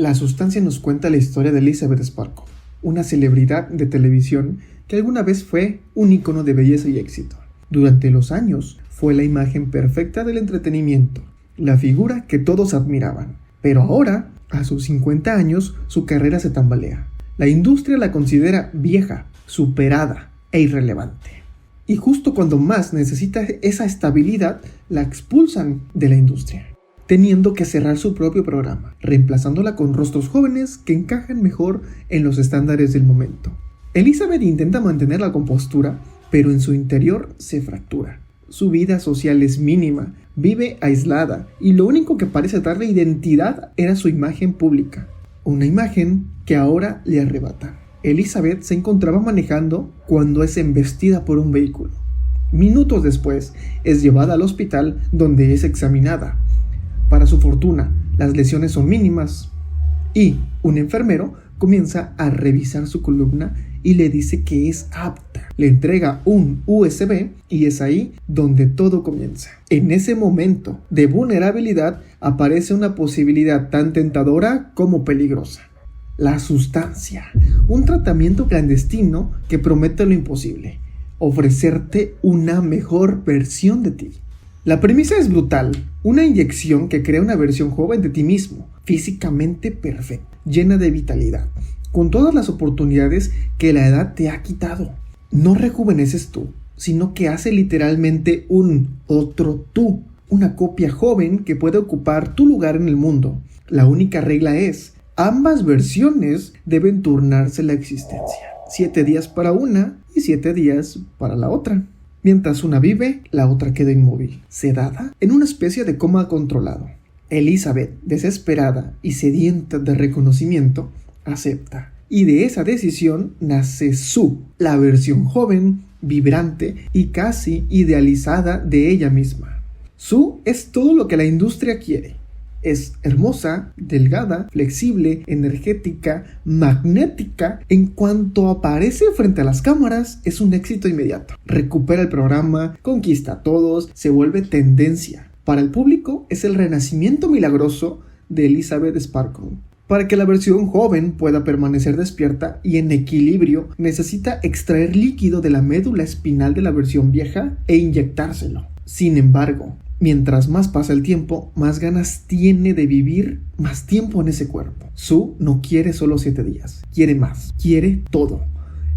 La sustancia nos cuenta la historia de Elizabeth Sparkle, una celebridad de televisión que alguna vez fue un ícono de belleza y éxito. Durante los años fue la imagen perfecta del entretenimiento, la figura que todos admiraban. Pero ahora, a sus 50 años, su carrera se tambalea. La industria la considera vieja, superada e irrelevante. Y justo cuando más necesita esa estabilidad, la expulsan de la industria, teniendo que cerrar su propio programa, reemplazándola con rostros jóvenes que encajan mejor en los estándares del momento. Elizabeth intenta mantener la compostura, pero en su interior se fractura. Su vida social es mínima, vive aislada, y lo único que parece darle identidad era su imagen pública. Una imagen que ahora le arrebata. Elizabeth se encontraba manejando cuando es embestida por un vehículo. Minutos después, es llevada al hospital donde es examinada. Para su fortuna, las lesiones son mínimas y un enfermero comienza a revisar su columna y le dice que es apta. Le entrega un USB y es ahí donde todo comienza. En ese momento de vulnerabilidad aparece una posibilidad tan tentadora como peligrosa. La sustancia, un tratamiento clandestino que promete lo imposible, ofrecerte una mejor versión de ti. La premisa es brutal, una inyección que crea una versión joven de ti mismo, físicamente perfecta, llena de vitalidad, con todas las oportunidades que la edad te ha quitado. No rejuveneces tú, sino que hace literalmente un otro tú, una copia joven que puede ocupar tu lugar en el mundo. La única regla es, ambas versiones deben turnarse la existencia. 7 días para una y 7 días para la otra. Mientras una vive, la otra queda inmóvil, sedada, en una especie de coma controlado. Elizabeth, desesperada y sedienta de reconocimiento, acepta. Y de esa decisión nace Sue, la versión joven, vibrante y casi idealizada de ella misma. Sue es todo lo que la industria quiere. Es hermosa, delgada, flexible, energética, magnética. En cuanto aparece frente a las cámaras, es un éxito inmediato. Recupera el programa, conquista a todos, se vuelve tendencia. Para el público es el renacimiento milagroso de Elizabeth Sparkle. Para que la versión joven pueda permanecer despierta y en equilibrio, necesita extraer líquido de la médula espinal de la versión vieja e inyectárselo. Sin embargo, mientras más pasa el tiempo, más ganas tiene de vivir más tiempo en ese cuerpo. Sue no quiere solo 7 días, quiere más, quiere todo.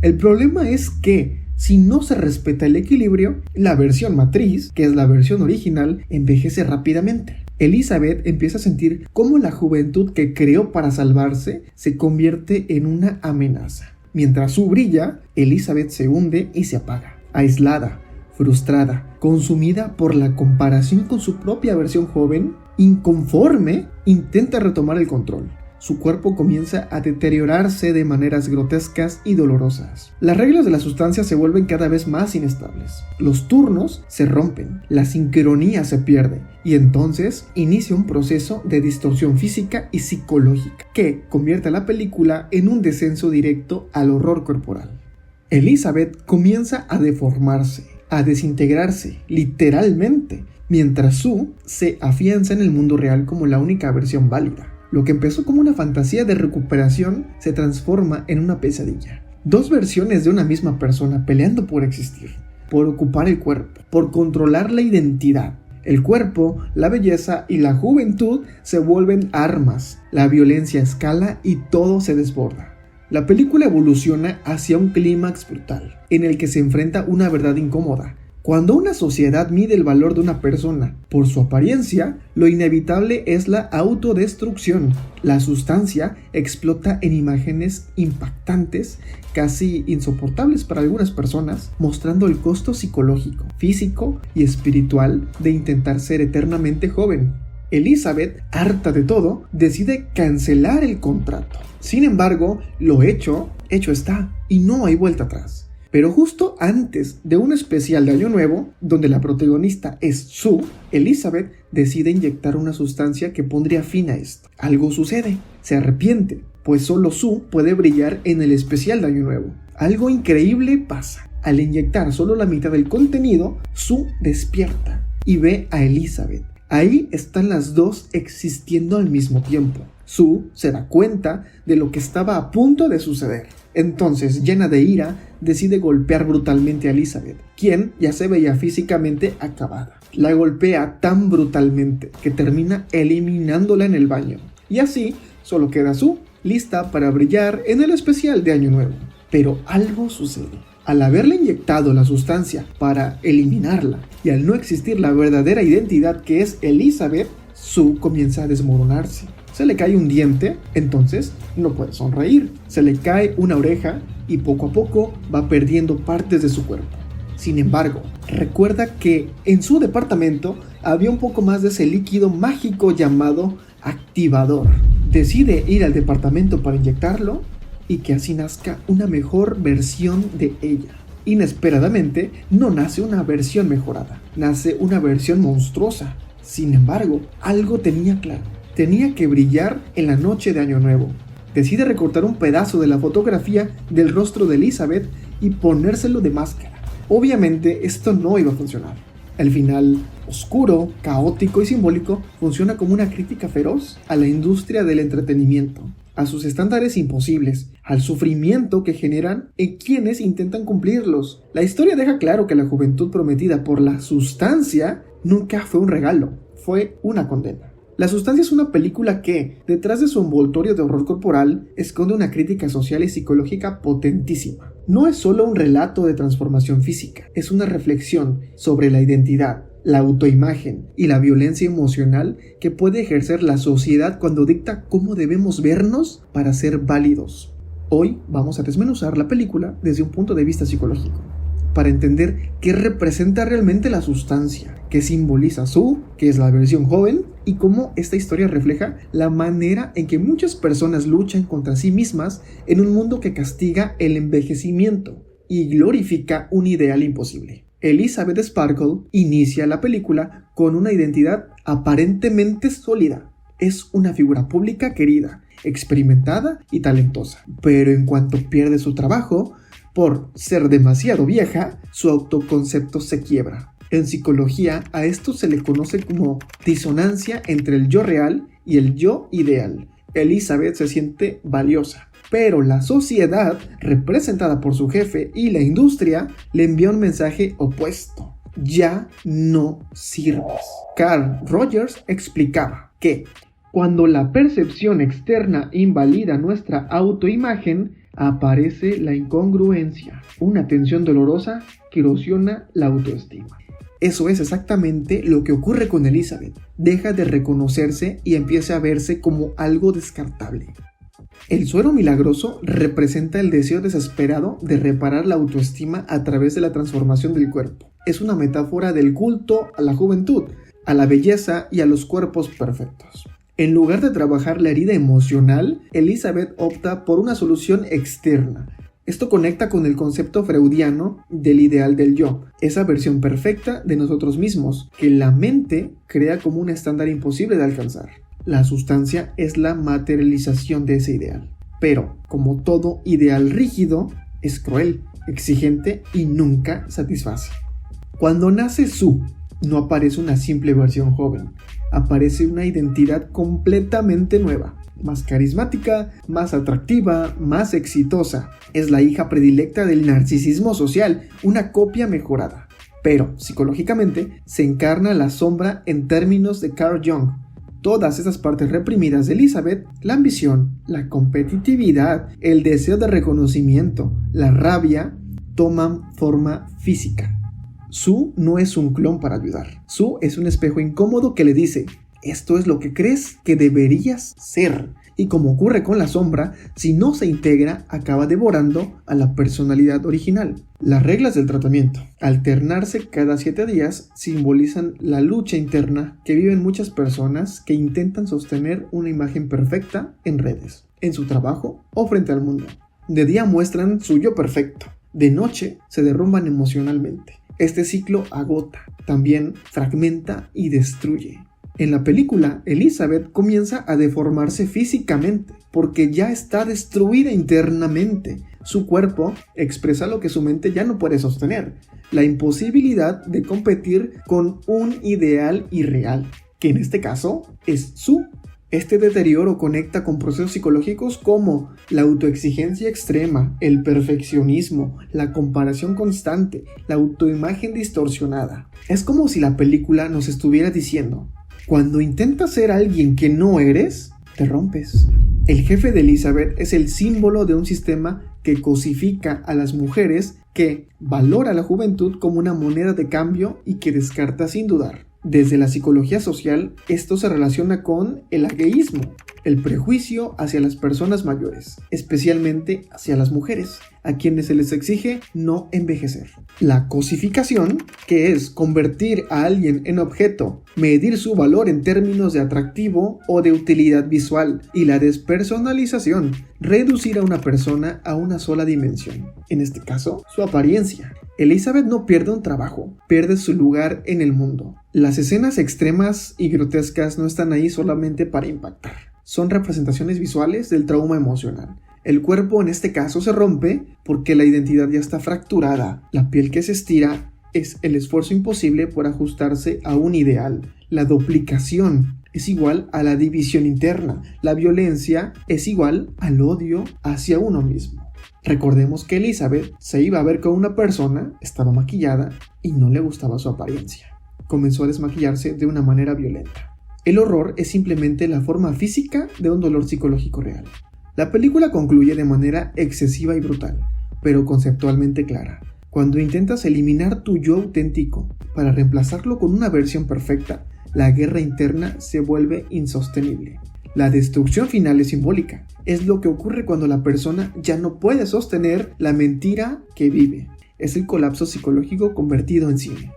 El problema es que, si no se respeta el equilibrio, la versión matriz, que es la versión original, envejece rápidamente. Elizabeth empieza a sentir cómo la juventud que creó para salvarse se convierte en una amenaza. Mientras Sue brilla, Elizabeth se hunde y se apaga, aislada, frustrada, consumida por la comparación con su propia versión joven. Inconforme, intenta retomar el control. Su cuerpo comienza a deteriorarse de maneras grotescas y dolorosas. Las reglas de la sustancia se vuelven cada vez más inestables. Los turnos se rompen, la sincronía se pierde y entonces inicia un proceso de distorsión física y psicológica que convierte a la película en un descenso directo al horror corporal. Elizabeth comienza a deformarse, a desintegrarse, literalmente, mientras Sue se afianza en el mundo real como la única versión válida. Lo que empezó como una fantasía de recuperación se transforma en una pesadilla. 2 versiones de una misma persona peleando por existir, por ocupar el cuerpo, por controlar la identidad. El cuerpo, la belleza y la juventud se vuelven armas. La violencia escala y todo se desborda. La película evoluciona hacia un clímax brutal, en el que se enfrenta una verdad incómoda. Cuando una sociedad mide el valor de una persona por su apariencia, lo inevitable es la autodestrucción. La sustancia explota en imágenes impactantes, casi insoportables para algunas personas, mostrando el costo psicológico, físico y espiritual de intentar ser eternamente joven. Elizabeth, harta de todo, decide cancelar el contrato. Sin embargo, lo hecho está, y no hay vuelta atrás. Pero justo antes de un especial de Año Nuevo, donde la protagonista es Sue, Elizabeth decide inyectar una sustancia que pondría fin a esto. Algo sucede, se arrepiente, pues solo Sue puede brillar en el especial de Año Nuevo. Algo increíble pasa. Al inyectar solo la mitad del contenido, Sue despierta y ve a Elizabeth, Ahí están las dos existiendo al mismo tiempo. Sue se da cuenta de lo que estaba a punto de suceder. Entonces, llena de ira, decide golpear brutalmente a Elizabeth, quien ya se veía físicamente acabada. La golpea tan brutalmente que termina eliminándola en el baño. Y así, solo queda Sue, lista para brillar en el especial de Año Nuevo. Pero algo sucede. Al haberle inyectado la sustancia para eliminarla y al no existir la verdadera identidad que es Elizabeth, Sue comienza a desmoronarse. Se le cae un diente, entonces no puede sonreír. Se le cae una oreja y poco a poco va perdiendo partes de su cuerpo. Sin embargo, recuerda que en su departamento había un poco más de ese líquido mágico llamado activador. Decide ir al departamento para inyectarlo y que así nazca una mejor versión de ella. Inesperadamente, no nace una versión mejorada, nace una versión monstruosa. Sin embargo, algo tenía claro. Tenía que brillar en la noche de Año Nuevo. Decide recortar un pedazo de la fotografía del rostro de Elizabeth y ponérselo de máscara. Obviamente esto no iba a funcionar. El final, oscuro, caótico y simbólico, funciona como una crítica feroz a la industria del entretenimiento, a sus estándares imposibles, al sufrimiento que generan en quienes intentan cumplirlos. La historia deja claro que la juventud prometida por la sustancia nunca fue un regalo, fue una condena. La sustancia es una película que, detrás de su envoltorio de horror corporal, esconde una crítica social y psicológica potentísima. No es solo un relato de transformación física, es una reflexión sobre la identidad, la autoimagen y la violencia emocional que puede ejercer la sociedad cuando dicta cómo debemos vernos para ser válidos. Hoy vamos a desmenuzar la película desde un punto de vista psicológico, para entender qué representa realmente la sustancia, qué simboliza Sue, que es la versión joven, y cómo esta historia refleja la manera en que muchas personas luchan contra sí mismas en un mundo que castiga el envejecimiento y glorifica un ideal imposible. Elizabeth Sparkle inicia la película con una identidad aparentemente sólida. Es una figura pública querida, experimentada y talentosa, pero en cuanto pierde su trabajo, por ser demasiado vieja, su autoconcepto se quiebra. En psicología, a esto se le conoce como disonancia entre el yo real y el yo ideal. Elizabeth se siente valiosa, pero la sociedad, representada por su jefe y la industria, le envía un mensaje opuesto. Ya no sirves. Carl Rogers explicaba que cuando la percepción externa invalida nuestra autoimagen, aparece la incongruencia, una tensión dolorosa que erosiona la autoestima. Eso es exactamente lo que ocurre con Elizabeth. Deja de reconocerse y empieza a verse como algo descartable. El suero milagroso representa el deseo desesperado de reparar la autoestima a través de la transformación del cuerpo. Es una metáfora del culto a la juventud, a la belleza y a los cuerpos perfectos. En lugar de trabajar la herida emocional, Elizabeth opta por una solución externa. Esto conecta con el concepto freudiano del ideal del yo, esa versión perfecta de nosotros mismos, que la mente crea como un estándar imposible de alcanzar. La sustancia es la materialización de ese ideal. Pero, como todo ideal rígido, es cruel, exigente y nunca satisface. Cuando nace Sue, no aparece una simple versión joven, aparece una identidad completamente nueva, más carismática, más atractiva, más exitosa. Es la hija predilecta del narcisismo social, una copia mejorada. Pero, psicológicamente, se encarna la sombra en términos de Carl Jung. Todas esas partes reprimidas de Elizabeth, la ambición, la competitividad, el deseo de reconocimiento, la rabia, toman forma física. Sue no es un clon para ayudar. Sue es un espejo incómodo que le dice: esto es lo que crees que deberías ser. Y como ocurre con la sombra, si no se integra, acaba devorando a la personalidad original. Las reglas del tratamiento, alternarse cada 7 días, simbolizan la lucha interna que viven muchas personas que intentan sostener una imagen perfecta en redes, en su trabajo o frente al mundo. De día muestran su yo perfecto, de noche se derrumban emocionalmente. Este ciclo agota, también fragmenta y destruye. En la película, Elizabeth comienza a deformarse físicamente porque ya está destruida internamente. Su cuerpo expresa lo que su mente ya no puede sostener: la imposibilidad de competir con un ideal irreal. que en este caso es su. Este deterioro conecta con procesos psicológicos como la autoexigencia extrema, el perfeccionismo, la comparación constante, la autoimagen distorsionada. Es como si la película nos estuviera diciendo: cuando intentas ser alguien que no eres, te rompes. El jefe de Elizabeth es el símbolo de un sistema que cosifica a las mujeres, que valora la juventud como una moneda de cambio y que descarta sin dudar. Desde la psicología social, esto se relaciona con el ageísmo, el prejuicio hacia las personas mayores, especialmente hacia las mujeres, a quienes se les exige no envejecer. La cosificación, que es convertir a alguien en objeto, medir su valor en términos de atractivo o de utilidad visual, y la despersonalización, reducir a una persona a una sola dimensión, en este caso, su apariencia. Elizabeth no pierde un trabajo, pierde su lugar en el mundo. Las escenas extremas y grotescas no están ahí solamente para impactar. Son representaciones visuales del trauma emocional. El cuerpo en este caso se rompe porque la identidad ya está fracturada. La piel que se estira es el esfuerzo imposible por ajustarse a un ideal. La duplicación es igual a la división interna. La violencia es igual al odio hacia uno mismo. Recordemos que Elizabeth se iba a ver con una persona, estaba maquillada y no le gustaba su apariencia. Comenzó a desmaquillarse de una manera violenta. El horror es simplemente la forma física de un dolor psicológico real. La película concluye de manera excesiva y brutal, pero conceptualmente clara. Cuando intentas eliminar tu yo auténtico para reemplazarlo con una versión perfecta, la guerra interna se vuelve insostenible. La destrucción final es simbólica. Es lo que ocurre cuando la persona ya no puede sostener la mentira que vive. Es el colapso psicológico convertido en cine.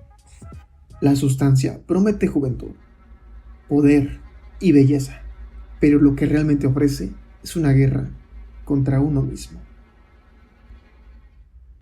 La sustancia promete juventud, poder y belleza, pero lo que realmente ofrece es una guerra contra uno mismo.